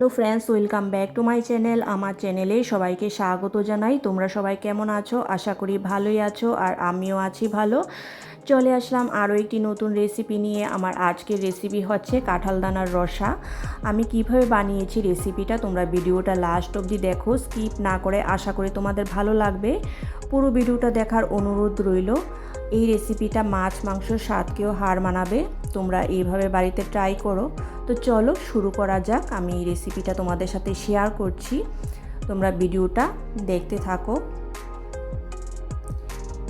Hello friends, welcome back to my channel. আমার চ্যানেলে সবাইকে স্বাগত জানাই। তোমরা সবাই কেমন আছো? আশা করি ভালোই আছো, আর আমিও আছি ভালো। চলে আসলাম আরও একটি নতুন রেসিপি নিয়ে। আমার আজকের রেসিপি হচ্ছে কাঁঠাল দানার রসা। আমি কিভাবে বানিয়েছি রেসিপিটা তোমরা ভিডিওটা লাস্ট অবধি দেখো, স্কিপ না করে। আশা করি তোমাদের ভালো লাগবে। পুরো ভিডিওটা দেখার অনুরোধ রইল। এই রেসিপিটা মাছ মাংসর স্বাদকেও হার মানাবে। তোমরা এইভাবে বাড়িতে ট্রাই করো। তো চলো শুরু করা যাক। আমি এই রেসিপিটা তোমাদের সাথে শেয়ার করছি, তোমরা ভিডিওটা দেখতে থাকো।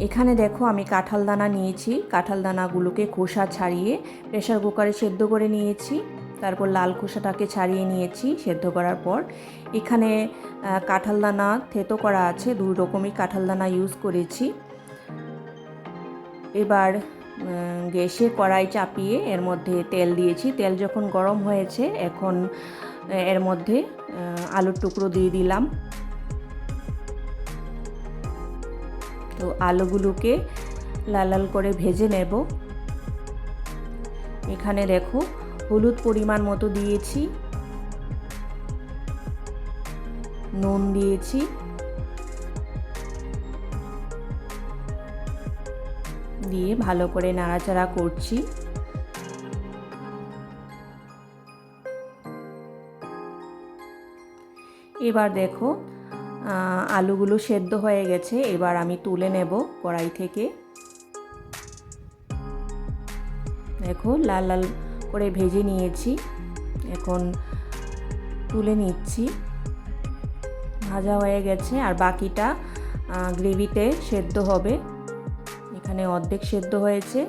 এখানে দেখো আমি কাঁঠাল দানা নিয়েছি। কাঁঠাল দানাগুলোকে খোসা ছাড়িয়ে প্রেসার কুকারে সেদ্ধ করে নিয়েছি। তারপর লাল খোসাটাকে ছাড়িয়ে নিয়েছি সেদ্ধ করার পর। এখানে কাঁঠাল দানা থেতো করা আছে, দুই রকমই কাঁঠাল দানা ইউজ করেছি। এবার গ্যাসে কড়াই চাপিয়ে এর মধ্যে তেল দিয়েছি। তেল যখন গরম হয়েছে, এখন এর মধ্যে আলুর টুকরো দিয়ে দিলাম। তো আলুগুলোকে লাল লাল করে ভেজে নেব। এখানে দেখো হলুদ পরিমাণ মতো দিয়েছি, নুন দিয়েছি, দিয়ে ভালো করে নাড়াচাড়া করছি। এবার দেখো আলুগুলো সেদ্ধ হয়ে গেছে। এবার আমি তুলে নেব কড়াই থেকে। দেখো লাল লাল করে ভেজে নিয়েছি, এখন তুলে নিচ্ছি। ভাজা হয়ে গেছে, আর বাকিটা গ্রেভিতে সেদ্ধ হবে। এখানে অর্ধেক সেদ্ধ হয়েছে।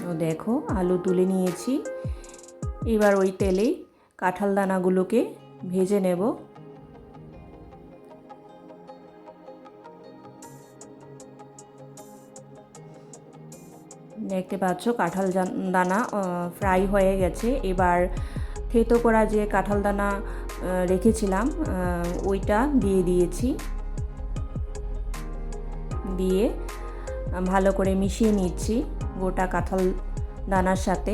তো দেখো আলু তুলে নিয়েছি। এবার ওই তেলেই কাঁঠাল দানাগুলোকে ভেজে নেব। দেখতে পাচ্ছ কাঁঠাল দানা ফ্রাই হয়ে গেছে। এবার থেতো করা যে কাঁঠাল দানা রেখেছিলাম ওইটা দিয়ে দিয়েছি। দিয়ে ভালো করে মিশিয়ে নিচ্ছি গোটা কাঁঠাল দানার সাথে।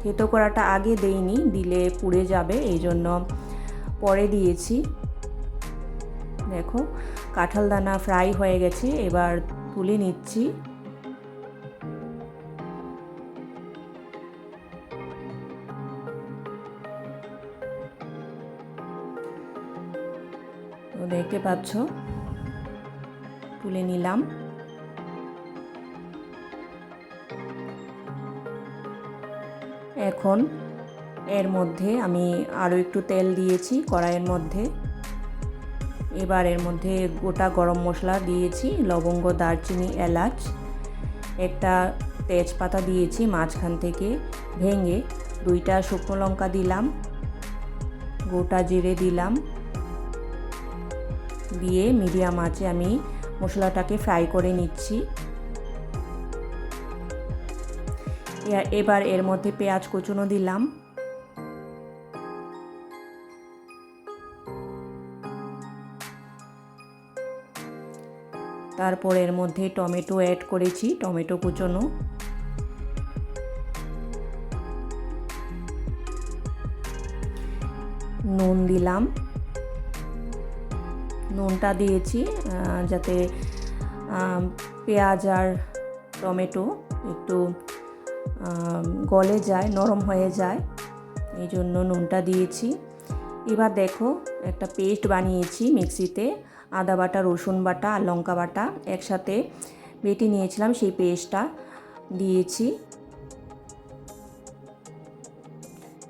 থেতো করাটা আগে দেইনি, দিলে পুড়ে যাবে, এই জন্য পরে দিয়েছি। দেখো কাঁঠাল দানা ফ্রাই হয়ে গেছে, এবার তুলে নিচ্ছি। তো দেখতে পাচ্ছ তুলে নিলাম। এখন এর মধ্যে আমি আরও একটু তেল দিয়েছি কড়াইয়ের মধ্যে। এবার এর মধ্যে গোটা গরম মশলা দিয়েছি, লবঙ্গ, দারচিনি, এলাচ, একটা তেজপাতা দিয়েছি মাঝখান থেকে ভেঙে, দুইটা শুকনো লঙ্কা দিলাম, গোটা জিরে দিলাম। দিয়ে মিডিয়াম আঁচে আমি মশলাটাকে ফ্রাই করে নিচ্ছি। এবার এর মধ্যে পেঁয়াজ কুচনো দিলাম। তারপর এর মধ্যে টমেটো অ্যাড করেছি, টমেটো কুচনো। নুন দিলাম, নুনটা দিয়েছি যাতে পেঁয়াজ আর টমেটো একটু গলে যায়, নরম হয়ে যায়, এই জন্য নুনটা দিয়েছি। এবার দেখো একটা পেস্ট বানিয়েছি মিক্সিতে, আদা বাটা, রসুন বাটা আর লঙ্কা বাটা একসাথে বেটে নিয়েছিলাম, সেই পেস্টটা দিয়েছি।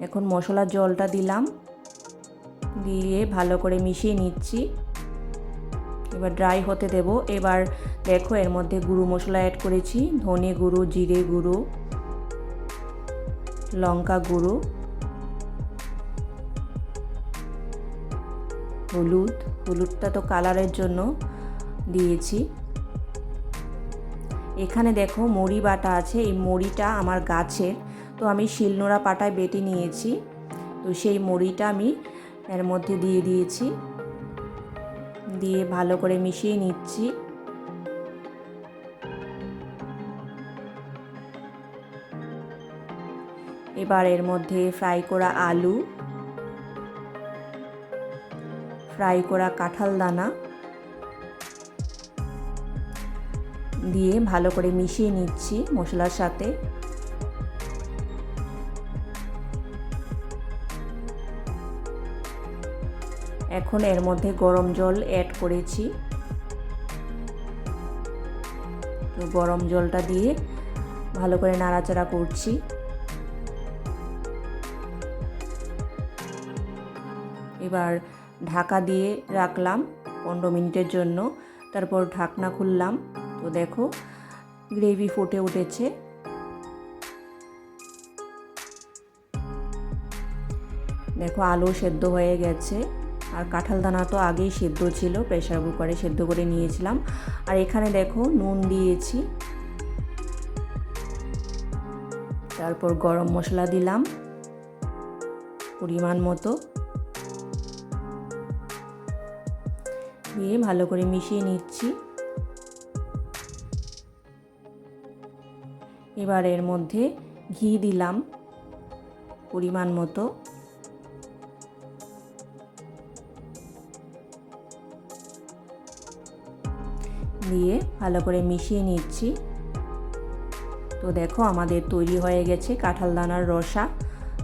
এখন মশলার জলটা দিলাম, দিয়ে ভালো করে মিশিয়ে নিচ্ছি। এবার ড্রাই হতে দেব। এবার দেখো এর মধ্যে গুঁড়ো মশলা অ্যাড করেছি, ধনে গুঁড়ো, জিরে গুঁড়ো, লঙ্কা গুঁড়ো, হলুদটা তো কালারের জন্য দিয়েছি। এখানে দেখো মুড়ি বাটা আছে, এই মুড়িটা আমার গাছের, তো আমি শিলনোড়া পাটায় বেটে নিয়েছি। তো সেই মুড়িটা আমি এর মধ্যে দিয়ে দিয়েছি, দিয়ে ভালো করে মিশিয়ে নিচ্ছি। এবার এর মধ্যে ফ্রাই করা আলু, ফ্রাই করা কাঁঠাল দানা দিয়ে ভালো করে মিশিয়ে নিচ্ছি মশলার সাথে। এখন এর মধ্যে গরম জল অ্যাড করেছি। তো গরম জলটা দিয়ে ভালো করে নাড়াচাড়া করছি। এবার ঢাকা দিয়ে রাখলাম 15 মিনিটের জন্য। তারপর ঢাকনা খুললাম। তো দেখো গ্রেভি ফুটে উঠেছে। দেখো আলু সেদ্ধ হয়ে গেছে, আর কাঁঠাল দানা তো আগেই সেদ্ধ ছিল, প্রেসার কুকারে সেদ্ধ করে নিয়েছিলাম। আর এখানে দেখো নুন দিয়েছি, তারপর গরম মশলা দিলাম পরিমাণ মতো, দিয়ে ভালো করে মিশিয়ে নিচ্ছি। এবার এর মধ্যে ঘি দিলাম পরিমাণ মতো, দিয়ে ভালো করে মিশিয়ে নিচ্ছি। তো দেখো আমাদের তৈরি হয়ে গেছে কাঁঠাল দানার রসা।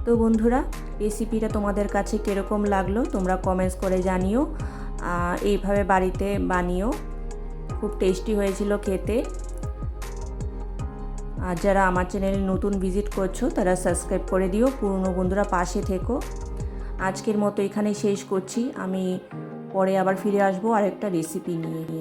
তো বন্ধুরা, রেসিপিটা তোমাদের কাছে কীরকম লাগলো তোমরা কমেন্টস করে জানিও। এইভাবে বাড়িতে বানিও, খুব টেস্টি হয়েছিল খেতে। আর যারা আমার চ্যানেলে নতুন ভিজিট করছো তারা সাবস্ক্রাইব করে দিও, পুরনো বন্ধুরা পাশে থেকো। আজকের মতো এখানেই শেষ করছি, আমি পরে আবার ফিরে আসবো আরেকটা রেসিপি নিয়ে।